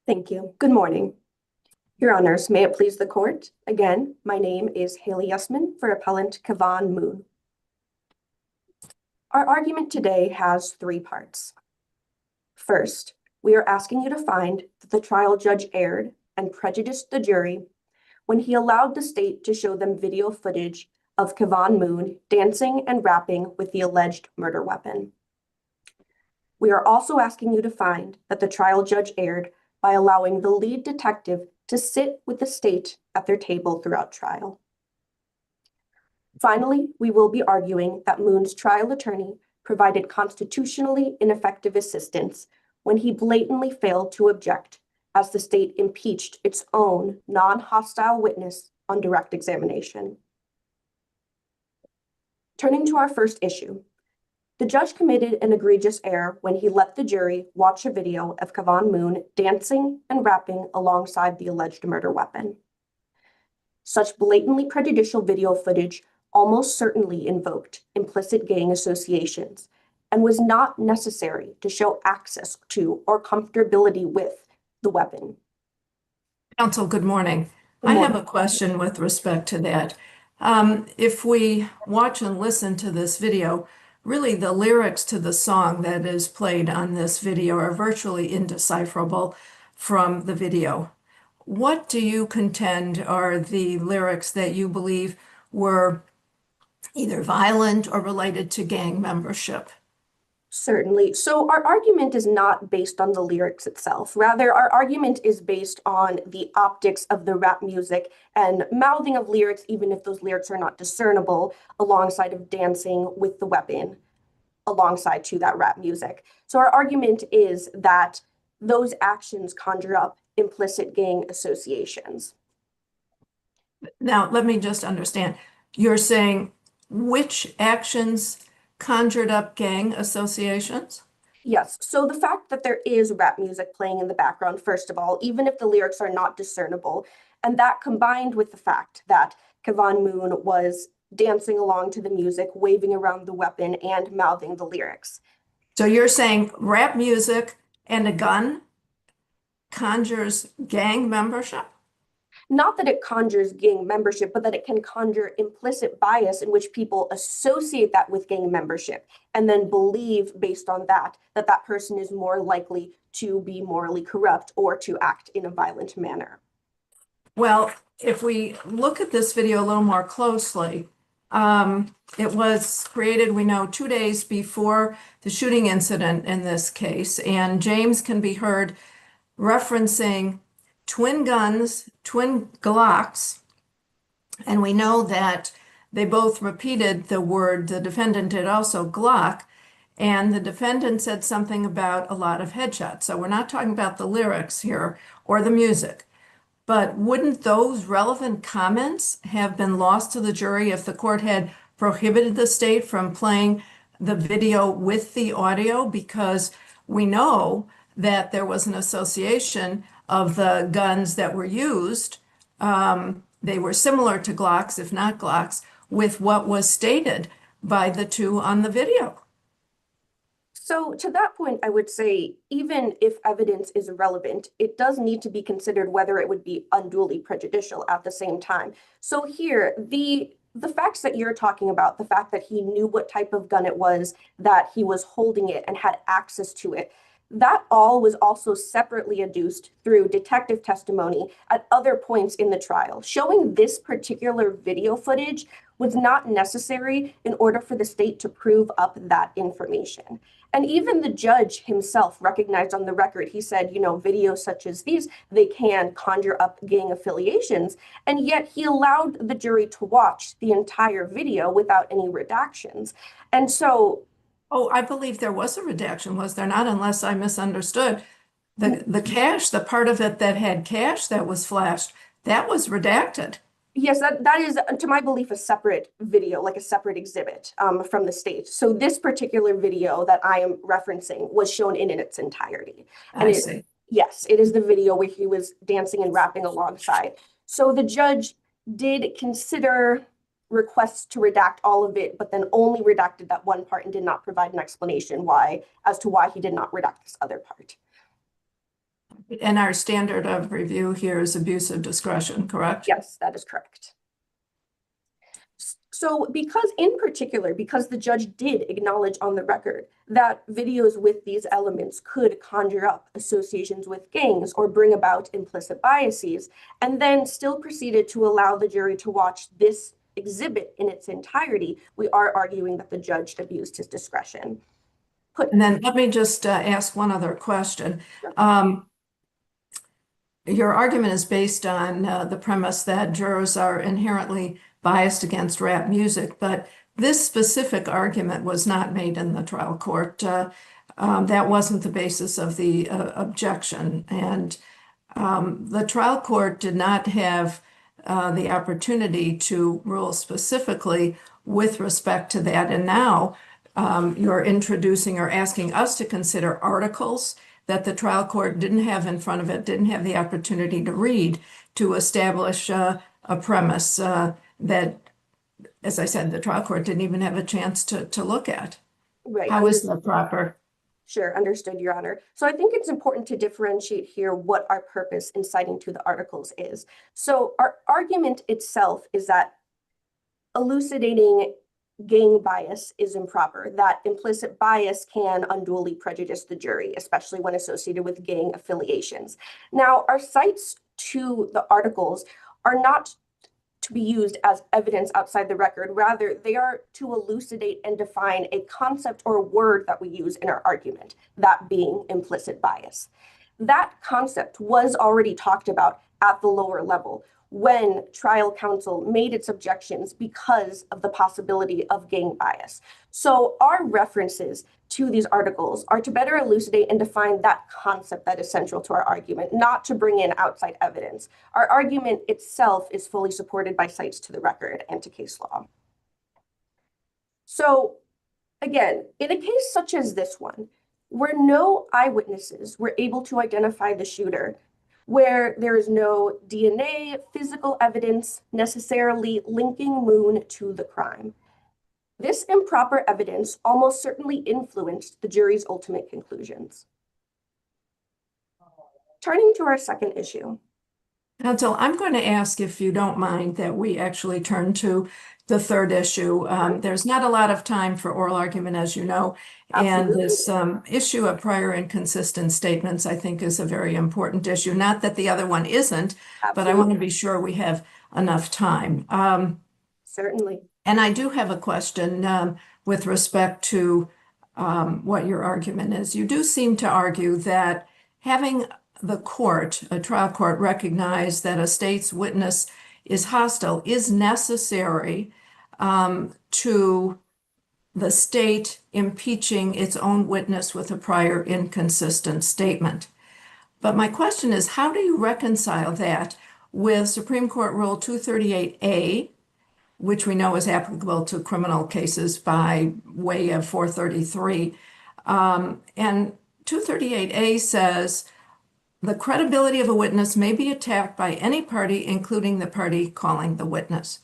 Thank you. Good morning. Your Honors, may it please the court. Again, my name is Haley Yesman for Appellant Kevon Moon. Our argument today has three parts. First, we are asking you to find that the trial judge erred and prejudiced the jury when he allowed the state to show them video footage of Kevon Moon dancing and rapping with the alleged murder weapon. We are also asking you to find that the trial judge erred by allowing the lead detective to sit with the state at their table throughout trial. Finally, we will be arguing that Moon's trial attorney provided constitutionally ineffective assistance when he blatantly failed to object as the state impeached its own non-hostile witness on direct examination. Turning to our first issue, the judge committed an egregious error when he let the jury watch a video of Kevon Moon dancing and rapping alongside the alleged murder weapon. Such blatantly prejudicial video footage almost certainly invoked implicit gang associations and was not necessary to show access to or comfortability with the weapon. Counsel, good morning. Good morning. I have a question with respect to that. If we watch and listen to this video, really the lyrics to the song that is played on this video are virtually indecipherable from the video. What do you contend are the lyrics that you believe were either violent or related to gang membership? Certainly. So our argument is not based on the lyrics itself. Rather, our argument is based on the optics of the rap music and mouthing of lyrics, even if those lyrics are not discernible, alongside of dancing with the weapon, alongside to that rap music. So our argument is that those actions conjure up implicit gang associations. Now, let me just understand. You're saying which actions conjured up gang associations? Yes. So the fact that there is rap music playing in the background, first of all, even if the lyrics are not discernible, and that combined with the fact that Kevon Moon was dancing along to the music, waving around the weapon and mouthing the lyrics. So you're saying rap music and a gun conjures gang membership? Not that it conjures gang membership, but that it can conjure implicit bias in which people associate that with gang membership and then believe based on that, that person is more likely to be morally corrupt or to act in a violent manner. Well, if we look at this video a little more closely, it was created, we know, 2 days before the shooting incident in this case, and James can be heard referencing twin guns, twin Glocks, and we know that they both repeated the word, the defendant did also, Glock, and the defendant said something about a lot of headshots. So we're not talking about the lyrics here or the music, but wouldn't those relevant comments have been lost to the jury if the court had prohibited the state from playing the video with the audio? Because we know that there was an association of the guns that were used. They were similar to Glocks, if not Glocks, with what was stated by the two on the video. So to that point, I would say, even if evidence is relevant, it does need to be considered whether it would be unduly prejudicial at the same time. So here, the facts that you're talking about, the fact that he knew what type of gun it was, that he was holding it and had access to it, that all was also separately adduced through detective testimony at other points in the trial. Showing this particular video footage was not necessary in order for the state to prove up that information. And even the judge himself recognized on the record, he said, videos such as these, they can conjure up gang affiliations. And yet he allowed the jury to watch the entire video without any redactions. And so Oh, I believe there was a redaction, was there not? Unless I misunderstood. The cache, the part of it that had cache that was flashed, that was redacted. Yes, that is, to my belief, a separate video, like a separate exhibit from the state. So this particular video that I am referencing was shown in its entirety. I see. Yes, it is the video where he was dancing and rapping alongside. So the judge did consider requests to redact all of it, but then only redacted that one part and did not provide an explanation as to why he did not redact this other part. And our standard of review here is abuse of discretion, correct? Yes, that is correct. So because the judge did acknowledge on the record that videos with these elements could conjure up associations with gangs or bring about implicit biases, and then still proceeded to allow the jury to watch this exhibit in its entirety, we are arguing that the judge abused his discretion. And then let me just ask one other question. Your argument is based on the premise that jurors are inherently biased against rap music, but this specific argument was not made in the trial court. That wasn't the basis of the objection. And the trial court did not have the opportunity to rule specifically with respect to that. And now you're introducing or asking us to consider articles that the trial court didn't have in front of it, didn't have the opportunity to read, to establish a premise that, as I said, the trial court didn't even have a chance to look at. Right. How is that proper? Sure, understood, Your Honor. So I think it's important to differentiate here what our purpose in citing to the articles is. So our argument itself is that elucidating gang bias is improper, that implicit bias can unduly prejudice the jury, especially when associated with gang affiliations. Now, our cites to the articles are not to be used as evidence outside the record. Rather, they are to elucidate and define a concept or word that we use in our argument, that being implicit bias. That concept was already talked about at the lower level when trial counsel made its objections because of the possibility of gang bias. So our references to these articles are to better elucidate and define that concept that is central to our argument, not to bring in outside evidence. Our argument itself is fully supported by cites to the record and to case law. So again, in a case such as this one, where no eyewitnesses were able to identify the shooter, where there is no DNA, physical evidence necessarily linking Moon to the crime, this improper evidence almost certainly influenced the jury's ultimate conclusions. Turning to our second issue. Counsel, I'm going to ask if you don't mind that we actually turn to the third issue. There's not a lot of time for oral argument, as you know, and this issue of prior inconsistent statements, I think, is a very important issue. Not that the other one isn't, but I want to be sure we have enough time. Certainly. And I do have a question with respect to what your argument is. You do seem to argue that having the court, a trial court, recognize that a state's witness is hostile is necessary to the state impeaching its own witness with a prior inconsistent statement. But my question is, how do you reconcile that with Supreme Court Rule 238A, which we know is applicable to criminal cases by way of 433? And 238A says, the credibility of a witness may be attacked by any party, including the party calling the witness.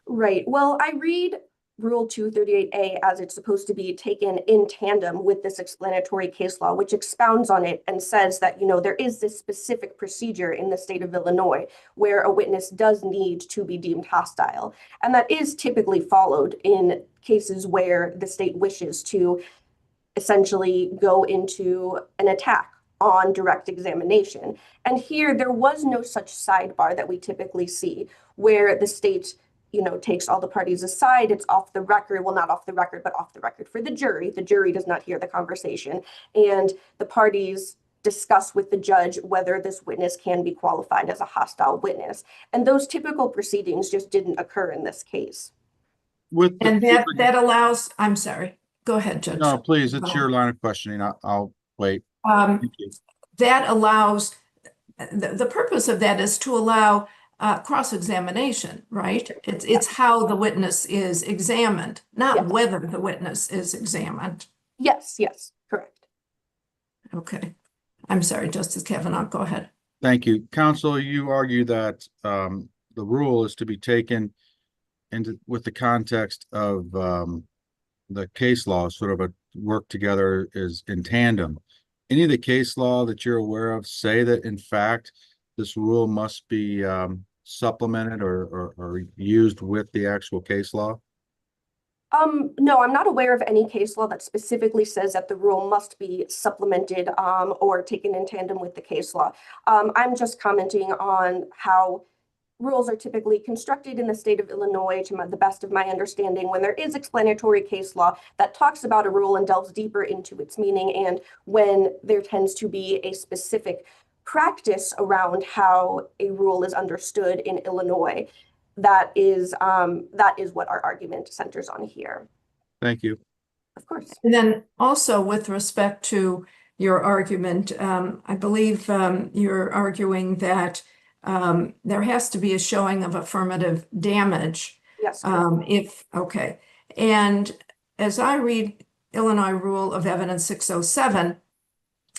Right. Well, I read Rule 238A as it's supposed to be taken in tandem with this explanatory case law, which expounds on it and says that, there is this specific procedure in the state of Illinois where a witness does need to be deemed hostile. And that is typically followed in cases where the state wishes to essentially go into an attack on direct examination. And here there was no such sidebar that we typically see where the state, takes all the parties aside. It's off the record. Well, not off the record, but off the record for the jury. The jury does not hear the conversation. And the parties discuss with the judge whether this witness can be qualified as a hostile witness. And those typical proceedings just didn't occur in this case. And that allows, I'm sorry, go ahead, Judge. No, please, it's your line of questioning. I'll wait. That allows, the purpose of that is to allow cross-examination, right? It's how the witness is examined, not whether the witness is examined. Yes, correct. Okay. I'm sorry, Justice Kevon, go ahead. Thank you. Counsel, you argue that the rule is to be taken with the context of the case law, sort of a work together is in tandem. any of the case law that you're aware of say that in fact this rule must be supplemented or used with the actual case law? No, I'm not aware of any case law that specifically says that the rule must be supplemented or taken in tandem with the case law. I'm just commenting on how rules are typically constructed in the state of Illinois, to the best of my understanding, when there is explanatory case law that talks about a rule and delves deeper into its meaning, and when there tends to be a specific practice around how a rule is understood in Illinois. That is what our argument centers on here. Thank you. Of course. And then also with respect to your argument, I believe you're arguing that there has to be a showing of affirmative damage. Yes. Okay. And as I read Illinois Rule of Evidence 607,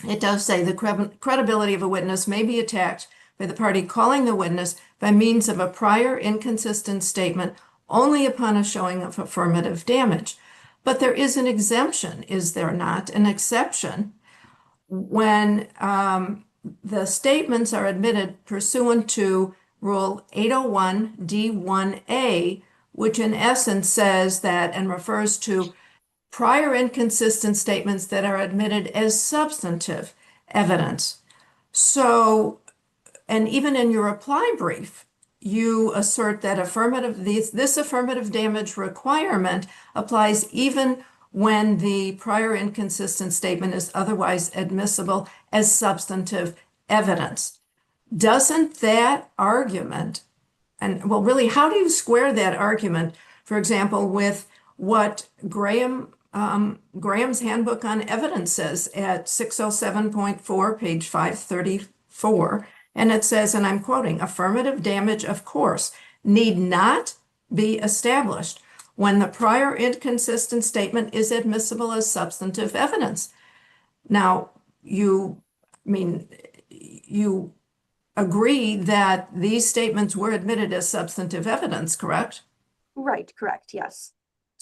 it does say the credibility of a witness may be attacked by the party calling the witness by means of a prior inconsistent statement only upon a showing of affirmative damage. But there is an exemption, is there not? An exception when the statements are admitted pursuant to Rule 801 D1A, which in essence says that and refers to prior inconsistent statements that are admitted as substantive evidence. So, and even in your reply brief, you assert that this affirmative damage requirement applies even when the prior inconsistent statement is otherwise admissible as substantive evidence. Doesn't that argument, and well, really, how do you square that argument, for example, with what Graham's Handbook on Evidence says at 607.4, page 534, and it says, and I'm quoting, affirmative damage, of course, need not be established when the prior inconsistent statement is admissible as substantive evidence. Now, you agree that these statements were admitted as substantive evidence, correct? Right, correct, yes.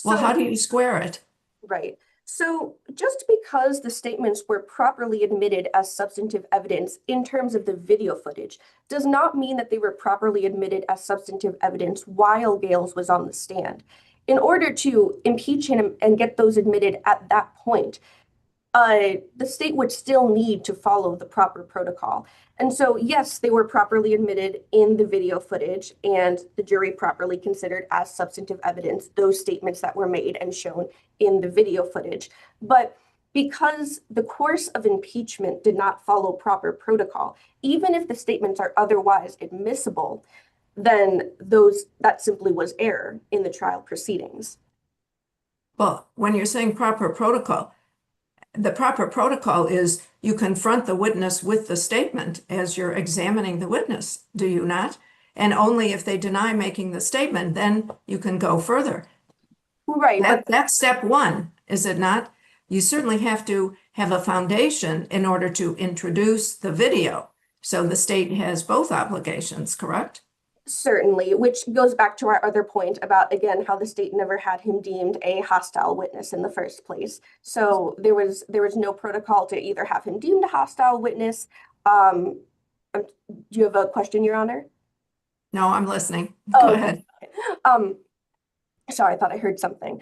Well, how do you square it? Right. So just because the statements were properly admitted as substantive evidence in terms of the video footage does not mean that they were properly admitted as substantive evidence while Gales was on the stand. In order to impeach him and get those admitted at that point, the state would still need to follow the proper protocol. And so, yes, they were properly admitted in the video footage, and the jury properly considered as substantive evidence those statements that were made and shown in the video footage. But because the course of impeachment did not follow proper protocol, even if the statements are otherwise admissible, then that simply was error in the trial proceedings. Well, when you're saying proper protocol, the proper protocol is you confront the witness with the statement as you're examining the witness, do you not? And only if they deny making the statement, then you can go further. Right. That's step one, is it not? You certainly have to have a foundation in order to introduce the video. So the state has both obligations, correct? Certainly, which goes back to our other point about, again, how the state never had him deemed a hostile witness in the first place. So there was no protocol to either have him deemed a hostile witness. Do you have a question, Your Honor? No, I'm listening. Oh, go ahead. Sorry, I thought I heard something.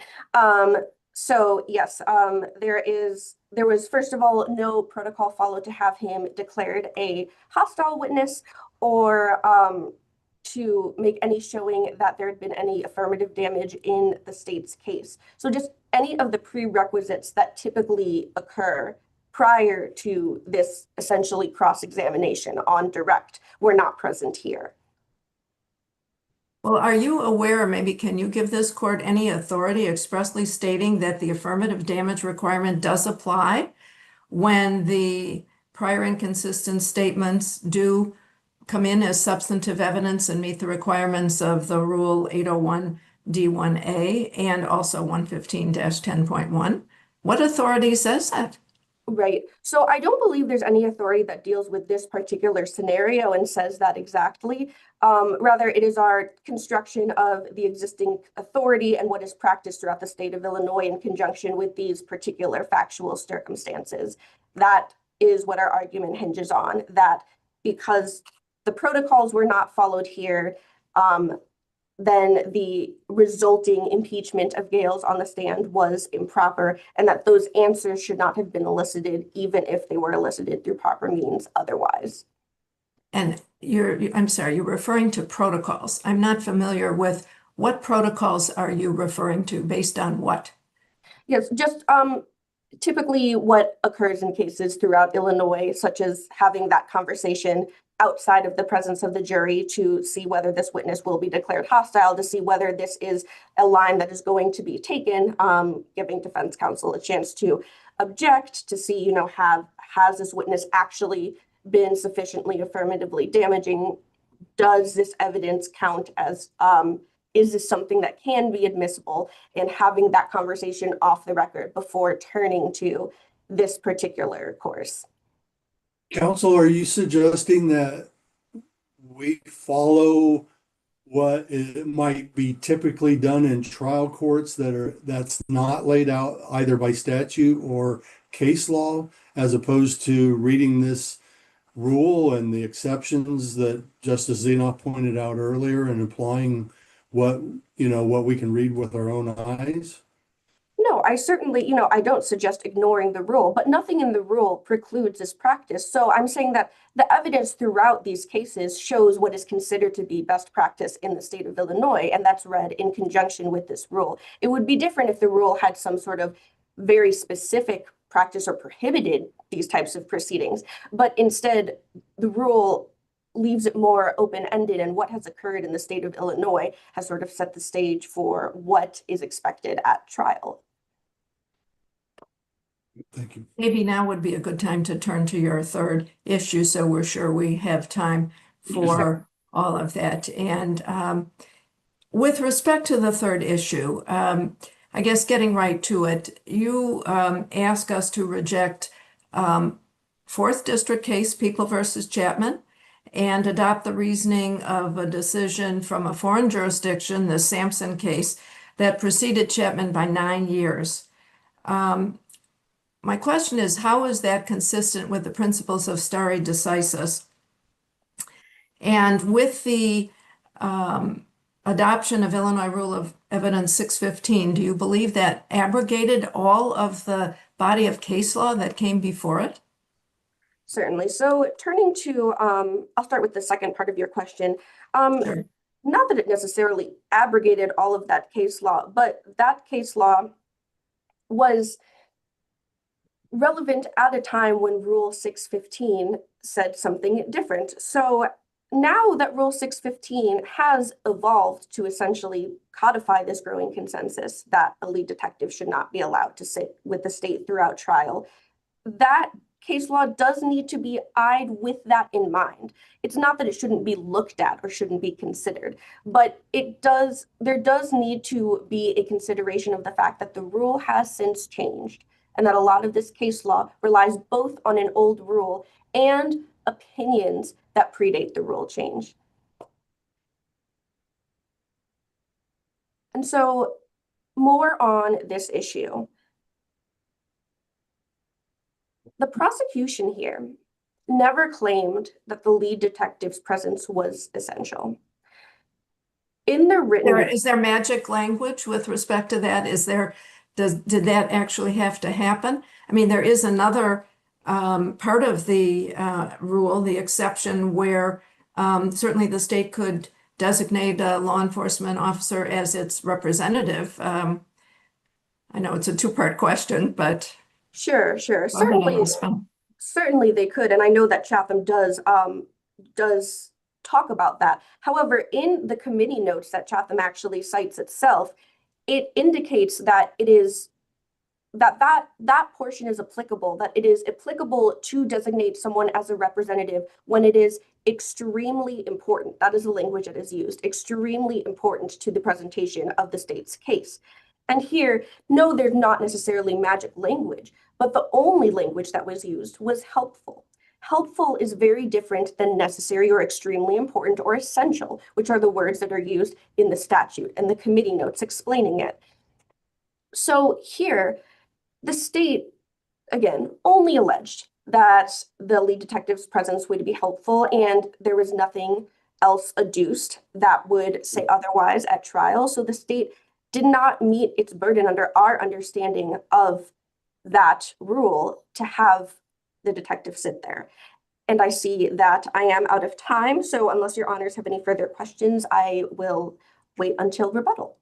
So yes, there was, first of all, no protocol followed to have him declared a hostile witness or to make any showing that there had been any affirmative damage in the state's case. So just any of the prerequisites that typically occur prior to this essentially cross-examination on direct were not present here. Well, are you aware, maybe can you give this court any authority expressly stating that the affirmative damage requirement does apply when the prior inconsistent statements do come in as substantive evidence and meet the requirements of the Rule 801 D1A and also 115-10.1? What authority says that? Right. So I don't believe there's any authority that deals with this particular scenario and says that exactly. Rather, it is our construction of the existing authority and what is practiced throughout the state of Illinois in conjunction with these particular factual circumstances that is what our argument hinges on, that because the protocols were not followed here, then the resulting impeachment of Gales on the stand was improper, and that those answers should not have been elicited, even if they were elicited through proper means otherwise. And I'm sorry, you're referring to protocols. I'm not familiar with what protocols are you referring to, based on what? Yes, just typically what occurs in cases throughout Illinois, such as having that conversation outside of the presence of the jury to see whether this witness will be declared hostile, to see whether this is a line that is going to be taken, giving defense counsel a chance to object, to see, has this witness actually been sufficiently affirmatively damaging? Does this evidence count as, is this something that can be admissible? And having that conversation off the record before turning to this particular course. Counsel, are you suggesting that we follow what it might be typically done in trial courts that's not laid out either by statute or case law, as opposed to reading this rule and the exceptions that Justice Zenoff pointed out earlier and applying what we can read with our own eyes? No, I certainly, I don't suggest ignoring the rule, but nothing in the rule precludes this practice. So I'm saying that the evidence throughout these cases shows what is considered to be best practice in the state of Illinois, and that's read in conjunction with this rule. It would be different if the rule had some sort of very specific practice or prohibited these types of proceedings, but instead the rule leaves it more open-ended, and what has occurred in the state of Illinois has sort of set the stage for what is expected at trial. Thank you. Maybe now would be a good time to turn to your third issue, so we're sure we have time for all of that. And with respect to the third issue, I guess getting right to it, you ask us to reject Fourth District case, People versus Chapman, and adopt the reasoning of a decision from a foreign jurisdiction, the Sampson case, that preceded Chapman by 9 years. My question is, how is that consistent with the principles of stare decisis? And with the adoption of Illinois Rule of Evidence 615, do you believe that abrogated all of the body of case law that came before it? Certainly. So turning to, I'll start with the second part of your question. Sure. Not that it necessarily abrogated all of that case law, but that case law was relevant at a time when Rule 615 said something different. So now that Rule 615 has evolved to essentially codify this growing consensus that a lead detective should not be allowed to sit with the state throughout trial, that case law does need to be eyed with that in mind. It's not that it shouldn't be looked at or shouldn't be considered, but there does need to be a consideration of the fact that the rule has since changed, and that a lot of this case law relies both on an old rule and opinions that predate the rule change. And so more on this issue. The prosecution here never claimed that the lead detective's presence was essential. In the written... Is there magic language with respect to that? Did that actually have to happen? I mean, there is another part of the rule, the exception, where certainly the state could designate a law enforcement officer as its representative. I know it's a two-part question, but... Sure. Certainly they could, and I know that Chatham does talk about that. However, in the committee notes that Chatham actually cites itself, it indicates that it is that portion is applicable, that it is applicable to designate someone as a representative when it is extremely important. That is the language that is used, extremely important to the presentation of the state's case. And here, no, there's not necessarily magic language, but the only language that was used was helpful. Helpful is very different than necessary or extremely important or essential, which are the words that are used in the statute and the committee notes explaining it. So here, the state, again, only alleged that the lead detective's presence would be helpful, and there was nothing else adduced that would say otherwise at trial. So the state did not meet its burden under our understanding of that rule to have the detective sit there. And I see that I am out of time, so unless your honors have any further questions, I will wait until rebuttal.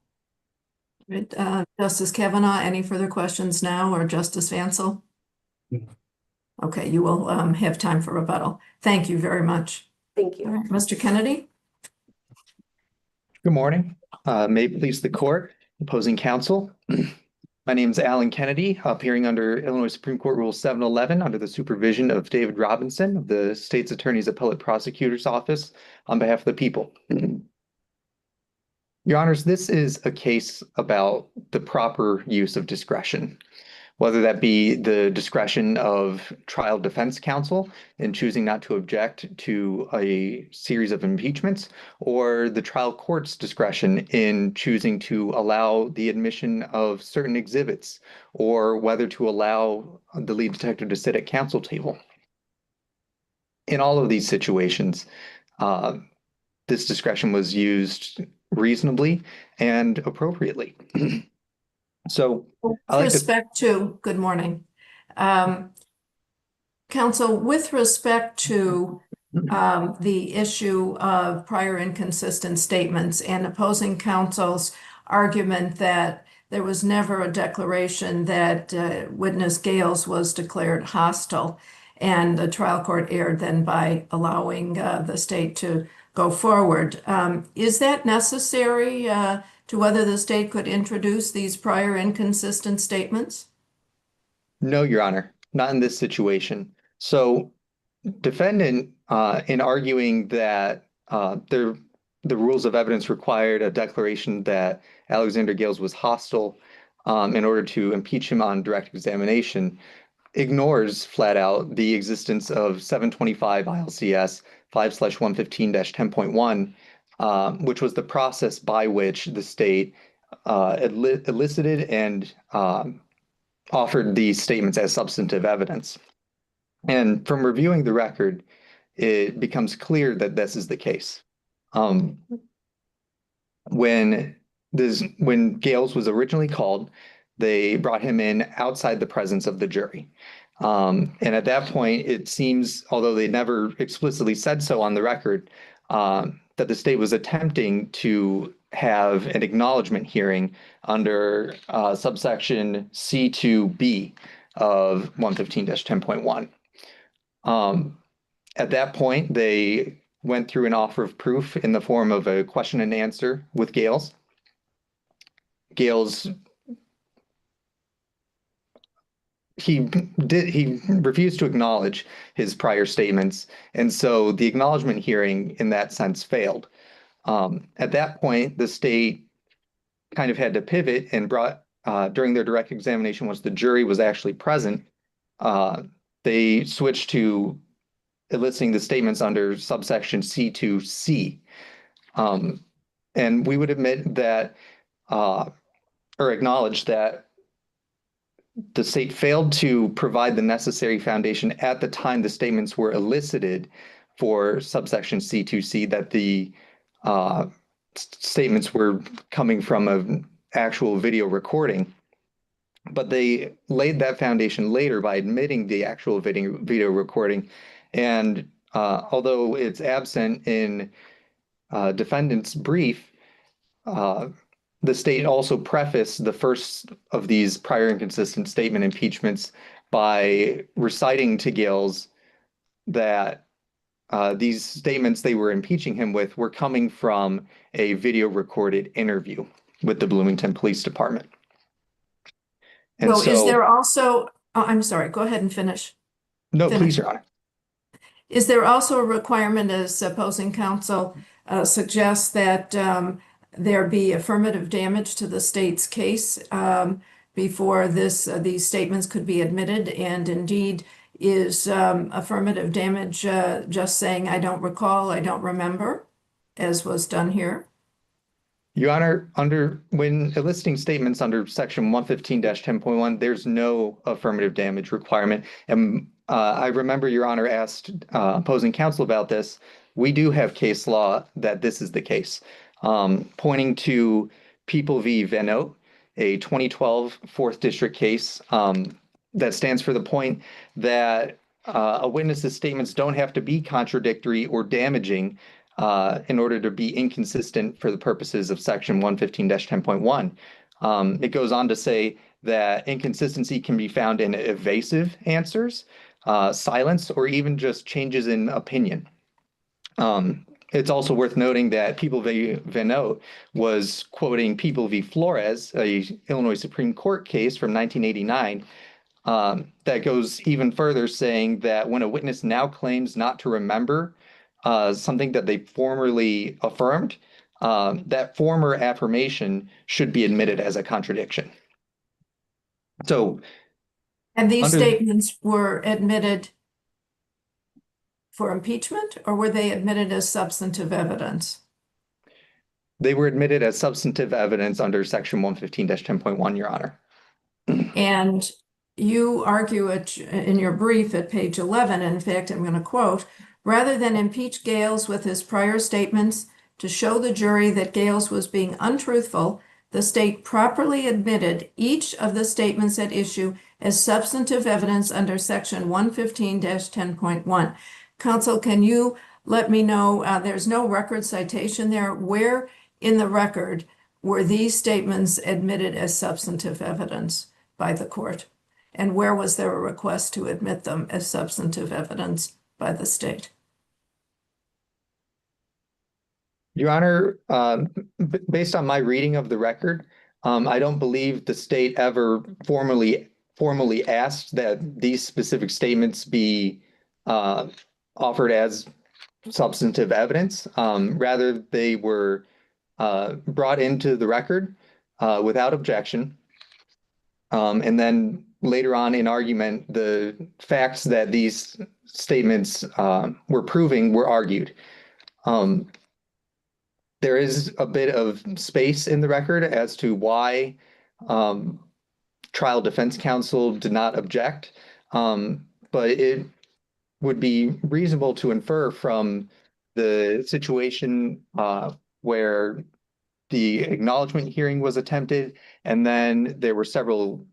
Right, Justice Kavanaugh, any further questions now, or Justice Vancel? No. Okay, you will have time for rebuttal. Thank you very much. Thank All you. right, Mr. Kennedy? Good morning. May it please the court, opposing counsel. My name is Alan Kennedy, appearing under Illinois Supreme Court Rule 711 under the supervision of David Robinson of the State's Attorney's Appellate Prosecutor's Office on behalf of the people. Your Honors, this is a case about the proper use of discretion, whether that be the discretion of trial defense counsel in choosing not to object to a series of impeachments, or the trial court's discretion in choosing to allow the admission of certain exhibits, or whether to allow the lead detective to sit at counsel table. In all of these situations, this discretion was used reasonably and appropriately. So I like to. Respect to, good morning. Counsel, with respect to the issue of prior inconsistent statements and opposing counsel's argument that there was never a declaration that witness Gales was declared hostile, and the trial court erred then by allowing the state to go forward. Is that necessary to whether the state could introduce these prior inconsistent statements? No, Your Honor, not in this situation. So defendant, in arguing that the rules of evidence required a declaration that Alexander Gales was hostile in order to impeach him on direct examination, ignores flat out the existence of 725 ILCS 5/115-10.1, which was the process by which the state elicited and offered these statements as substantive evidence. And from reviewing the record, it becomes clear that this is the case. When Gales was originally called, they brought him in outside the presence of the jury. And at that point, it seems, although they never explicitly said so on the record, that the state was attempting to have an acknowledgement hearing under subsection C2B of 115-10.1. At that point, they went through an offer of proof in the form of a question and answer with Gales. Gales, he refused to acknowledge his prior statements, and so the acknowledgement hearing in that sense failed. At that point, the state kind of had to pivot and brought, during their direct examination, once the jury was actually present, they switched to eliciting the statements under subsection C2C. And we would admit that, or acknowledge that the state failed to provide the necessary foundation at the time the statements were elicited for subsection C2C, that the statements were coming from an actual video recording. But they laid that foundation later by admitting the actual video recording. And although it's absent in defendant's brief, the state also prefaced the first of these prior inconsistent statement impeachments by reciting to Gales that these statements they were impeaching him with were coming from a video recorded interview with the Bloomington Police Department. And So is so, there also, oh, I'm sorry, go ahead and finish. no, finish. please, Your Honor. Is there also a requirement, as opposing counsel suggests, that there be affirmative damage to the state's case before these statements could be admitted? And indeed, is affirmative damage just saying, I don't recall, I don't remember, as was done here? Your Honor, when eliciting statements under section 115-10.1, there's no affirmative damage requirement. And I remember Your Honor asked opposing counsel about this. We do have case law that this is the case. Pointing to People v. Van Oat, a 2012 Fourth District case that stands for the point that a witness's statements don't have to be contradictory or damaging in order to be inconsistent for the purposes of section 115-10.1. It goes on to say that inconsistency can be found in evasive answers, silence, or even just changes in opinion. It's also worth noting that People v. Van Oat was quoting People v. Flores, a Illinois Supreme Court case from 1989, that goes even further, saying that when a witness now claims not to remember something that they formerly affirmed, that former affirmation should be admitted as a contradiction. So, And these under- statements were admitted for impeachment, or were they admitted as substantive evidence? they were admitted as substantive evidence under section 115-10.1, Your Honor. And you argue it in your brief at page 11. In fact, I'm going to quote, rather than impeach Gales with his prior statements to show the jury that Gales was being untruthful, the state properly admitted each of the statements at issue as substantive evidence under section 115-10.1. Counsel, can you let me know, there's no record citation there, where in the record were these statements admitted as substantive evidence by the court? And where was there a request to admit them as substantive evidence by the state? Your Honor, based on my reading of the record, I don't believe the state ever formally asked that these specific statements be offered as substantive evidence. Rather, they were brought into the record without objection. And then later on in argument, the facts that these statements were proving were argued. There is a bit of space in the record as to why trial defense counsel did not object, but it would be reasonable to infer from the situation where the acknowledgement hearing was attempted, and then there were several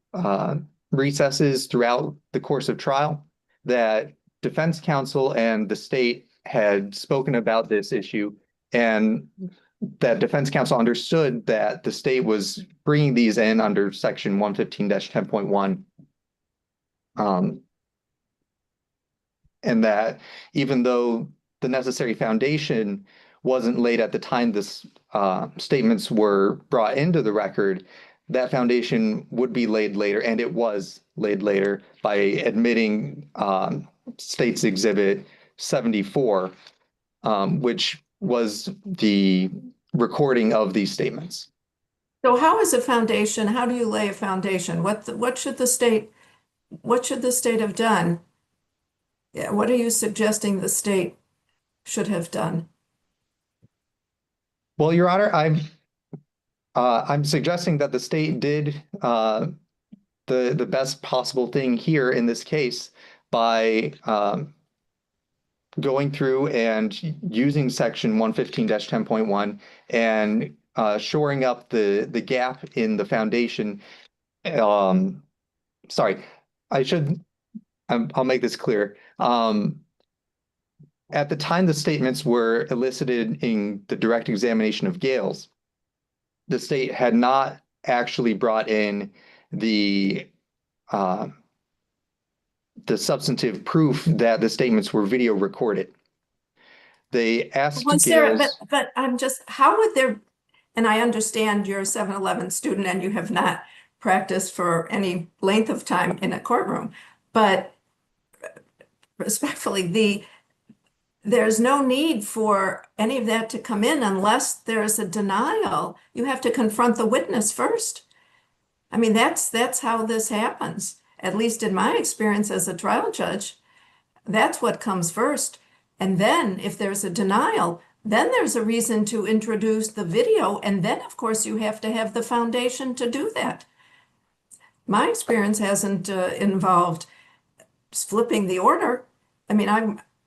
recesses throughout the course of trial, that defense counsel and the state had spoken about this issue, and that defense counsel understood that the state was bringing these in under section 115-10.1. And that even though the necessary foundation wasn't laid at the time this statements were brought into the record, that foundation would be laid later, and it was laid later by admitting State's Exhibit 74, which was the recording of these statements. So how is a foundation, how do you lay a foundation? What should the state have done? Yeah, what are you suggesting the state should have done? Well, Your Honor, I'm suggesting that the state did the best possible thing here in this case by going through and using section 115-10.1 and shoring up the gap in the foundation. Sorry, I'll make this clear. At the time the statements were elicited in the direct examination of Gales, the state had not actually brought in the substantive proof that the statements were video recorded. They asked Gales, but I'm just, how would there, and I understand you're a 7-Eleven student and you have not practiced for any length of time in a courtroom, but respectfully, there's no need for any of that to come in unless there's a denial. You have to confront the witness first. I mean, that's how this happens. At least in my experience as a trial judge, that's what comes first. And then if there's a denial, then there's a reason to introduce the video, and then, of course, you have to have the foundation to do that. My experience hasn't involved flipping the order. I mean,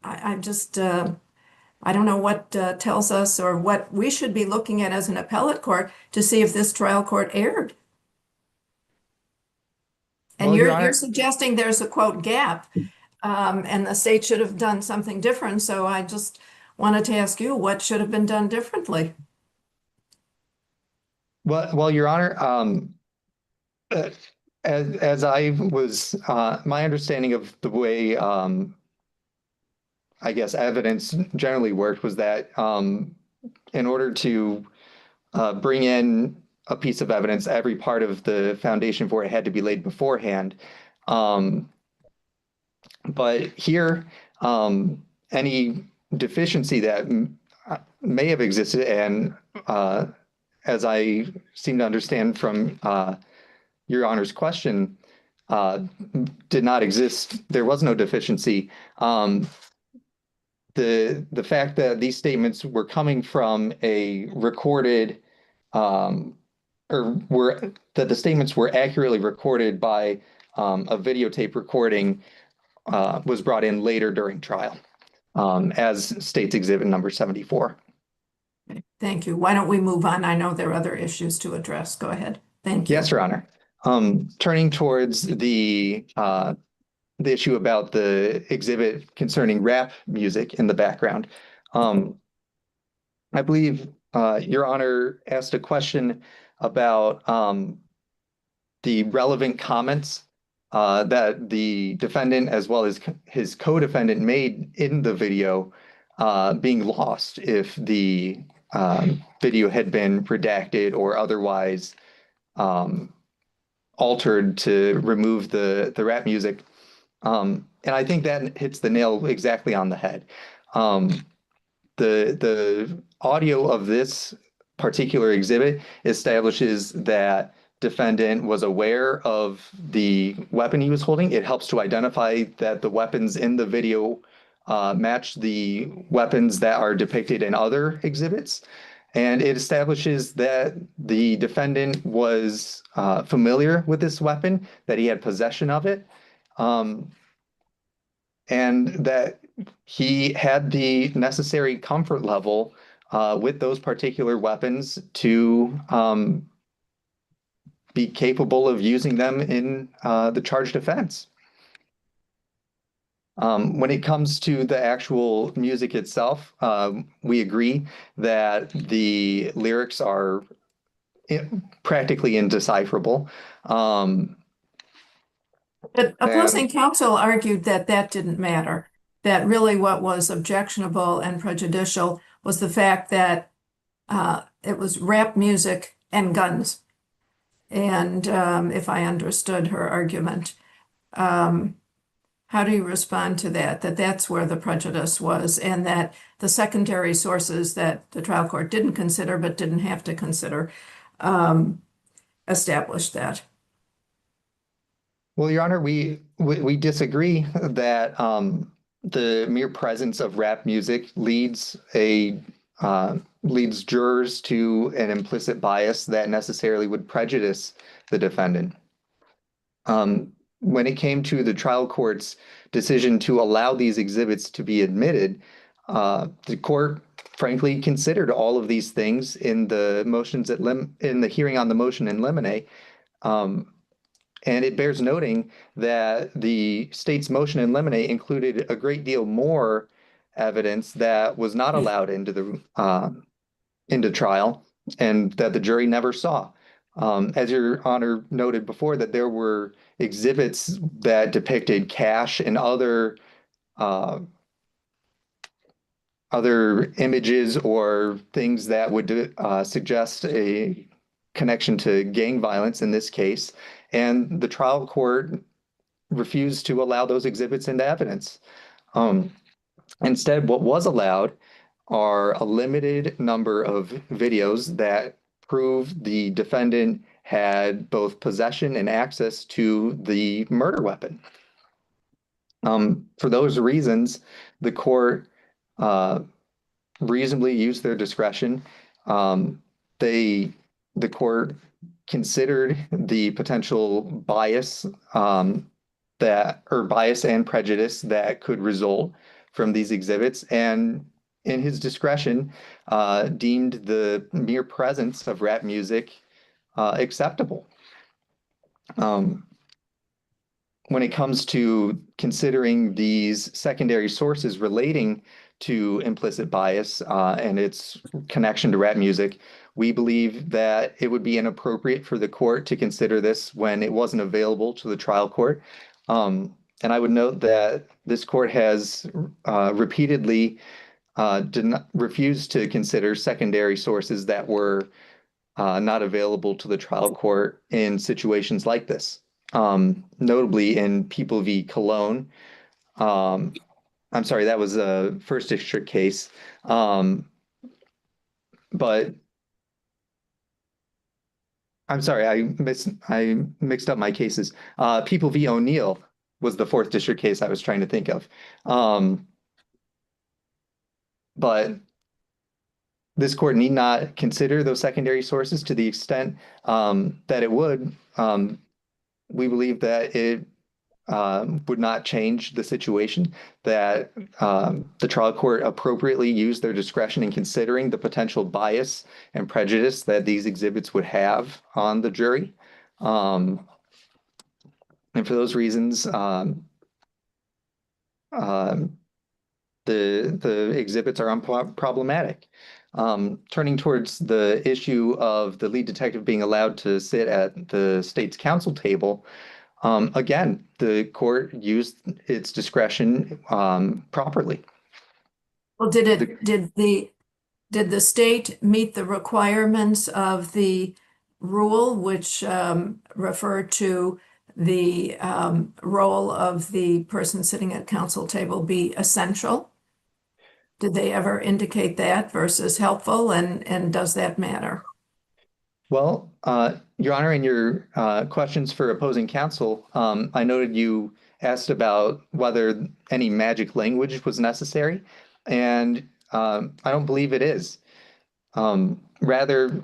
I just, I don't know what tells us or what we should be looking at as an appellate court to see if this trial court erred. And Well, Your you're Honor, suggesting there's a quote gap, and the state should have done something different. So I just wanted to ask you, what should have been done differently? well, Your Honor, uh, as I was, my understanding of the way, I guess evidence generally worked was that, in order to bring in a piece of evidence, every part of the foundation for it had to be laid beforehand. Um, but here, any deficiency that may have existed, and as I seem to understand from Your Honor's question, did not exist. There was no deficiency. The fact that these statements were coming from a recorded, or were that the statements were accurately recorded by a videotape recording was brought in later during trial, as State's Exhibit number 74. Thank you. Why don't we move on? I know there are other issues to address. Go ahead. Thank you. Yes, Your Honor. Turning towards the issue about the exhibit concerning rap music in the background. I believe Your Honor asked a question about the relevant comments that the defendant as well as his co-defendant made in the video being lost if the video had been redacted or otherwise altered to remove the rap music. And I think that hits the nail exactly on the head. The audio of this particular exhibit establishes that defendant was aware of the weapon he was holding. It helps to identify that the weapons in the video match the weapons that are depicted in other exhibits. And it establishes that the defendant was familiar with this weapon, that he had possession of it, and that he had the necessary comfort level with those particular weapons to be capable of using them in the charged offense. When it comes to the actual music itself, we agree that the lyrics are practically indecipherable. But opposing counsel argued that that didn't matter, that really what was objectionable and prejudicial was the fact that it was rap music and guns. And if I understood her argument, how do you respond to that? That that's where the prejudice was, and that the secondary sources that the trial court didn't consider but didn't have to consider established that. Well, Your Honor, we disagree that the mere presence of rap music leads jurors to an implicit bias that necessarily would prejudice the defendant. When it came to the trial court's decision to allow these exhibits to be admitted, the court frankly considered all of these things in the motions in the hearing on the motion in limine. And it bears noting that the state's motion in limine included a great deal more evidence that was not allowed into trial and that the jury never saw. As Your Honor noted before, that there were exhibits that depicted cash and other images or things that would suggest a connection to gang violence in this case, and the trial court refused to allow those exhibits into evidence. Instead, what was allowed are a limited number of videos that prove the defendant had both possession and access to the murder weapon. For those reasons, the court reasonably used their discretion. The court considered the potential bias bias and prejudice that could result from these exhibits, and in his discretion, deemed the mere presence of rap music acceptable. When it comes to considering these secondary sources relating to implicit bias and its connection to rap music, we believe that it would be inappropriate for the court to consider this when it wasn't available to the trial court. And I would note that this court has repeatedly refused to consider secondary sources that were not available to the trial court in situations like this. Notably in People v. Cologne. I'm sorry, that was a first district case. But I'm sorry, I mixed up my cases. People v. O'Neill was the fourth district case I was trying to think of. But this court need not consider those secondary sources to the extent that it would. We believe that it would not change the situation, that the trial court appropriately used their discretion in considering the potential bias and prejudice that these exhibits would have on the jury. And for those reasons, the exhibits are unproblematic. Turning towards the issue of the lead detective being allowed to sit at the state's counsel table, again, the court used its discretion properly. Well, did the state meet the requirements of the rule, which refer to the role of the person sitting at counsel table be essential? Did they ever indicate that versus helpful, and does that matter? Well, Your Honor, in your questions for opposing counsel, I noted you asked about whether any magic language was necessary, and I don't believe it is. Rather,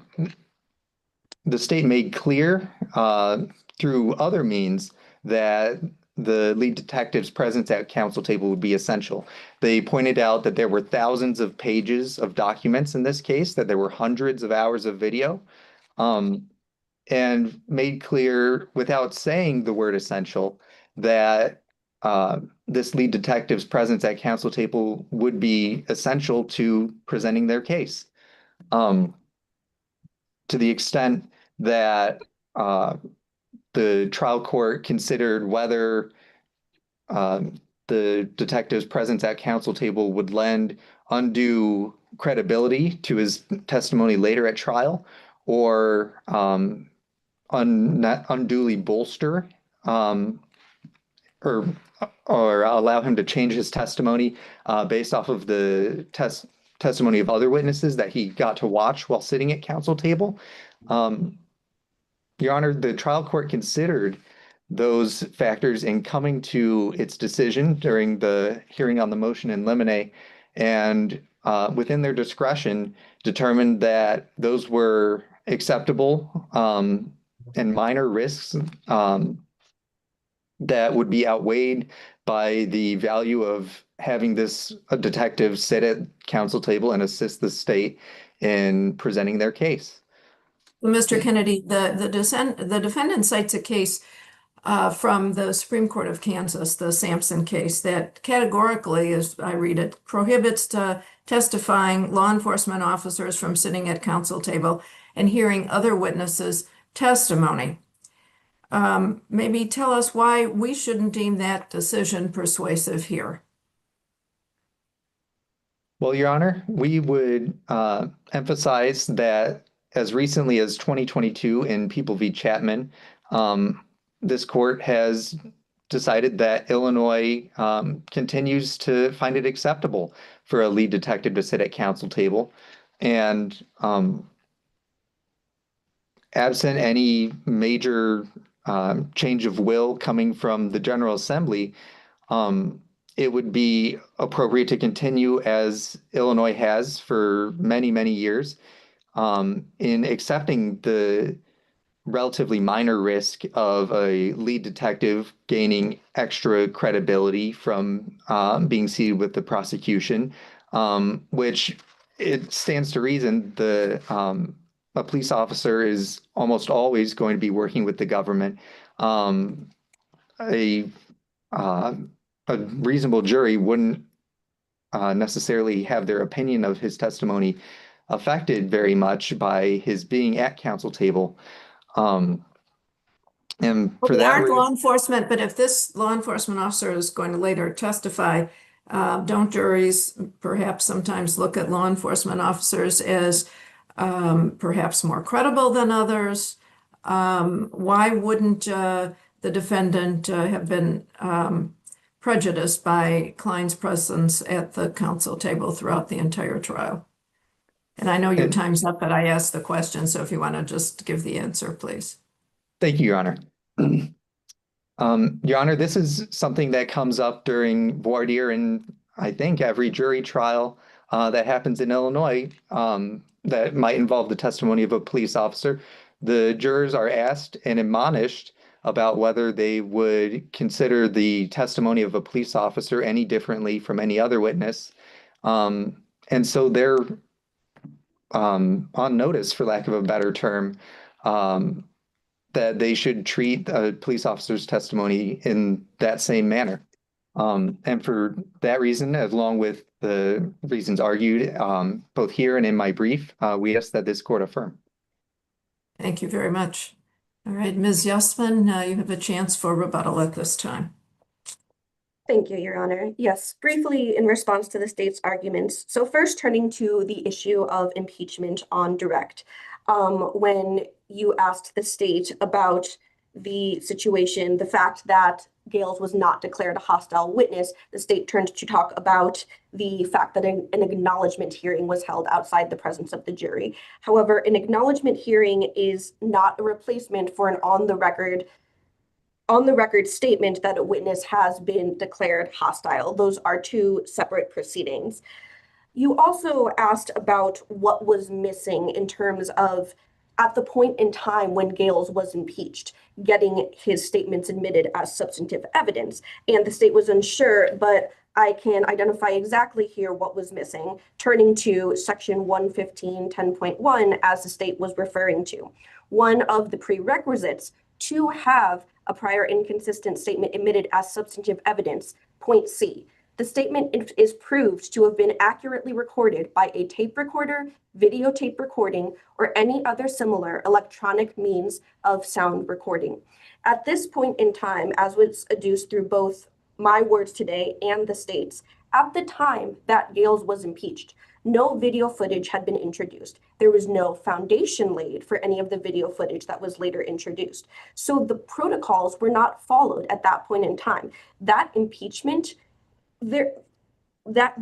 the state made clear through other means that the lead detective's presence at counsel table would be essential. They pointed out that there were thousands of pages of documents in this case, that there were hundreds of hours of video, and made clear without saying the word essential that this lead detective's presence at counsel table would be essential to presenting their case. To the extent that the trial court considered whether the detective's presence at counsel table would lend undue credibility to his testimony later at trial, or unduly bolster or allow him to change his testimony based off of the testimony of other witnesses that he got to watch while sitting at counsel table. Your Honor, the trial court considered those factors in coming to its decision during the hearing on the motion in limine, and within their discretion determined that those were acceptable and minor risks that would be outweighed by the value of having this detective sit at counsel table and assist the state in presenting their case. Mr. Kennedy, the defendant cites a case from the Supreme Court of Kansas, the Sampson case, that categorically, as I read it, prohibits testifying law enforcement officers from sitting at counsel table and hearing other witnesses' testimony. Maybe tell us why we shouldn't deem that decision persuasive here. Well, Your Honor, we would emphasize that as recently as 2022 in People v. Chapman, this court has decided that Illinois continues to find it acceptable for a lead detective to sit at counsel table. And absent any major change of will coming from the General Assembly, it would be appropriate to continue as Illinois has for many, many years, in accepting the relatively minor risk of a lead detective gaining extra credibility from being seated with the prosecution, which it stands to reason a police officer is almost always going to be working with the government. A uh, a reasonable jury wouldn't necessarily have their opinion of his testimony affected very much by his being at counsel table. And Well, for we that aren't law reason, enforcement, but if this law enforcement officer is going to later testify, don't juries perhaps sometimes look at law enforcement officers as perhaps more credible than others? Why wouldn't the defendant have been prejudiced by Klein's presence at the counsel table throughout the entire trial? And I know your and time's up, but I asked the question, so if you want to just give the answer, please. thank you, Your Honor. Your Honor, this is something that comes up during voir dire in, I think, every jury trial that happens in Illinois that might involve the testimony of a police officer. The jurors are asked and admonished about whether they would consider the testimony of a police officer any differently from any other witness. And so they're on notice, for lack of a better term, that they should treat a police officer's testimony in that same manner. And for that reason, along with the reasons argued both here and in my brief, we ask that this court affirm. Thank you very much. All right, Ms. Yusman, you have a chance for rebuttal at this time. Thank you, Your Honor. Yes, briefly in response to the state's arguments. So first turning to the issue of impeachment on direct. When you asked the state about the situation, the fact that Gales was not declared a hostile witness, the state turned to talk about the fact that an acknowledgement hearing was held outside the presence of the jury. However, an acknowledgement hearing is not a replacement for an on the record statement that a witness has been declared hostile. Those are two separate proceedings. You also asked about what was missing in terms of at the point in time when Gales was impeached, getting his statements admitted as substantive evidence. And the state was unsure, but I can identify exactly here what was missing, turning to section 115, 10.1, as the state was referring to. One of the prerequisites to have a prior inconsistent statement admitted as substantive evidence, point C. The statement is proved to have been accurately recorded by a tape recorder, videotape recording, or any other similar electronic means of sound recording. At this point in time, as was adduced through both my words today and the state's, at the time that Gales was impeached, no video footage had been introduced. There was no foundation laid for any of the video footage that was later introduced. So the protocols were not followed at that point in time. That impeachment, the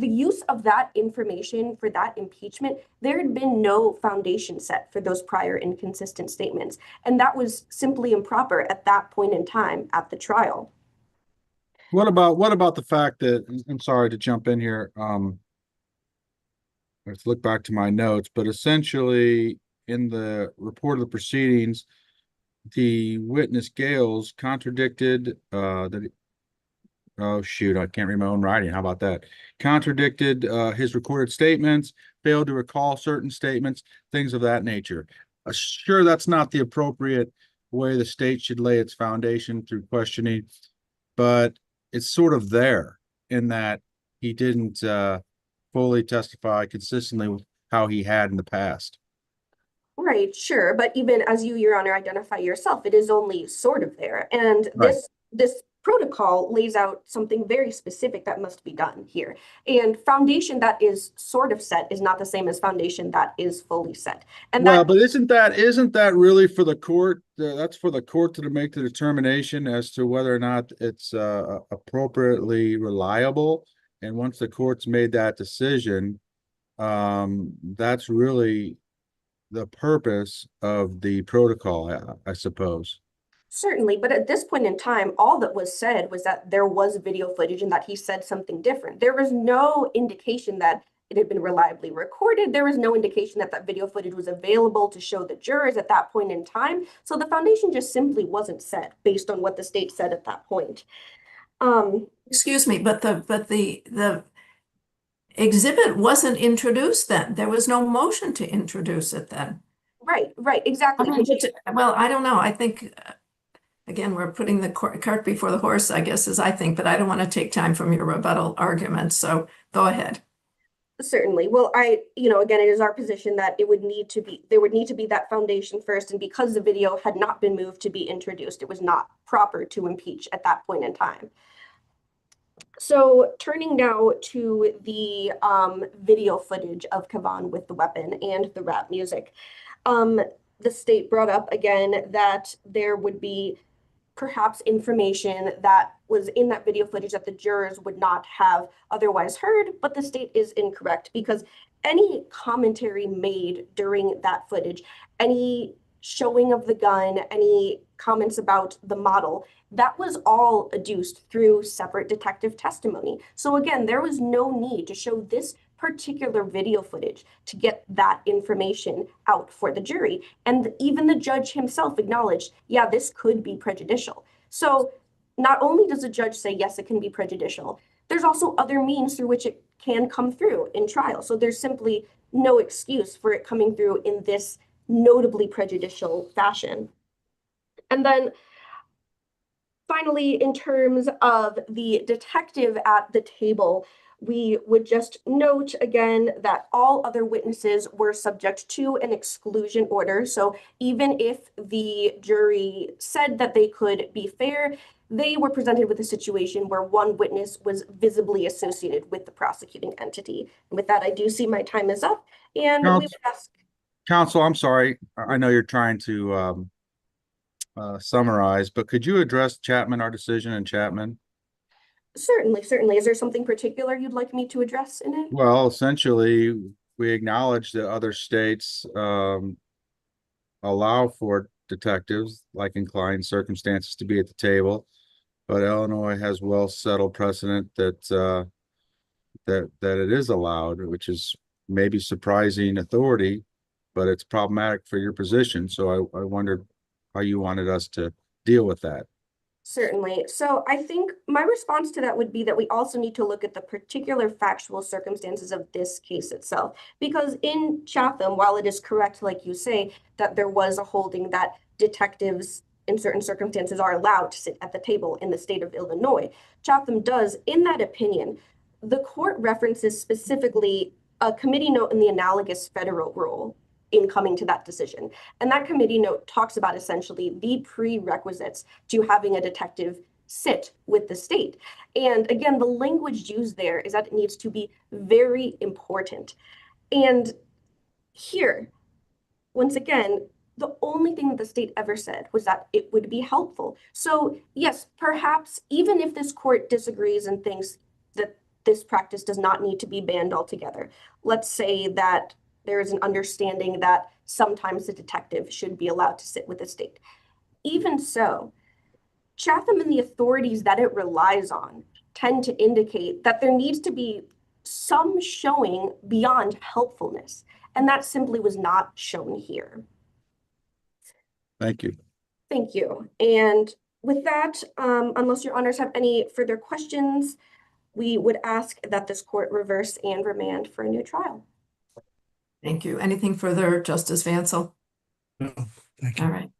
use of that information for that impeachment, there had been no foundation set for those prior inconsistent statements. And that was simply improper at that point in time at the trial. What about the fact that, I'm sorry to jump in here, let's look back to my notes, but essentially in the report of the proceedings, the witness Gales contradicted that. Oh shoot, I can't read my own writing. How about that? Contradicted his recorded statements, failed to recall certain statements, things of that nature. Sure, that's not the appropriate way the state should lay its foundation through questioning, but it's sort of there in that he didn't fully testify consistently with how he had in the past. Right, sure. But even as you, Your Honor, identify yourself, it is only sort of there. And Right. this protocol lays out something very specific that must be done here. And foundation that is sort of set is not the same as foundation that is fully set. And Well, that, but isn't that really for the court? That's for the court to make the determination as to whether or not it's appropriately reliable. And once the court's made that decision, that's really the purpose of the protocol, I suppose. Certainly, but at this point in time, all that was said was that there was video footage and that he said something different. There was no indication that it had been reliably recorded. There was no indication that that video footage was available to show the jurors at that point in time. So the foundation just simply wasn't set based on what the state said at that point. Excuse me, but the exhibit wasn't introduced then. There was no motion to introduce it then. Right, exactly. Well, I don't know. I think, again, we're putting the cart before the horse, I guess, as I think, but I don't want to take time from your rebuttal argument. So go ahead. Certainly. Well, again, it is our position that there would need to be that foundation first. And because the video had not been moved to be introduced, it was not proper to impeach at that point in time. So turning now to the video footage of Kevon with the weapon and the rap music. The state brought up again that there would be perhaps information that was in that video footage that the jurors would not have otherwise heard, but the state is incorrect because any commentary made during that footage, any showing of the gun, any comments about the model, that was all adduced through separate detective testimony. So again, there was no need to show this particular video footage to get that information out for the jury. And even the judge himself acknowledged, yeah, this could be prejudicial. So not only does the judge say, yes, it can be prejudicial, there's also other means through which it can come through in trial. So there's simply no excuse for it coming through in this notably prejudicial fashion. And then finally, in terms of the detective at the table, we would just note again that all other witnesses were subject to an exclusion order. So even if the jury said that they could be fair, they were presented with a situation where one witness was visibly associated with the prosecuting entity. And with that, I do see my time is up, and we would ask. Counsel, I'm sorry. I know you're trying to summarize, but could you address Chapman, our decision in Chapman? Certainly. Is there something particular you'd like me to address in it? Well, essentially, we acknowledge that other states allow for detectives, like inclined circumstances, to be at the table, but Illinois has well settled precedent that that it is allowed, which is maybe surprising authority, but it's problematic for your position. So I wondered how you wanted us to deal with that. Certainly. So I think my response to that would be that we also need to look at the particular factual circumstances of this case itself. Because in Chatham, while it is correct, like you say, that there was a holding that detectives in certain circumstances are allowed to sit at the table in the state of Illinois, Chatham does, in that opinion, the court references specifically a committee note in the analogous federal rule in coming to that decision. And that committee note talks about essentially the prerequisites to having a detective sit with the state. And again, the language used there is that it needs to be very important. And here, once again, the only thing that the state ever said was that it would be helpful. So yes, perhaps even if this court disagrees and thinks that this practice does not need to be banned altogether, let's say that there is an understanding that sometimes the detective should be allowed to sit with the state. Even so, Chatham and the authorities that it relies on tend to indicate that there needs to be some showing beyond helpfulness, and that simply was not shown here. Thank you. Thank you. And with that, unless your honors have any further questions, we would ask that this court reverse and remand for a new trial. Thank you. Anything further, Justice Vancel? No, thank you. All right.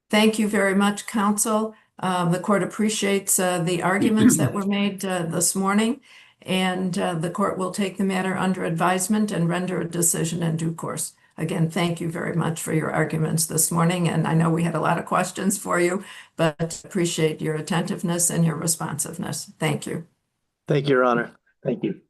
Thank you very much, counsel. The court appreciates the arguments that were made this morning, and the court will take the matter under advisement and render a decision in due course. Again, thank you very much for your arguments this morning, and I know we had a lot of questions for you, but appreciate your attentiveness and your responsiveness. Thank you. Thank you, Your Honor. Thank you.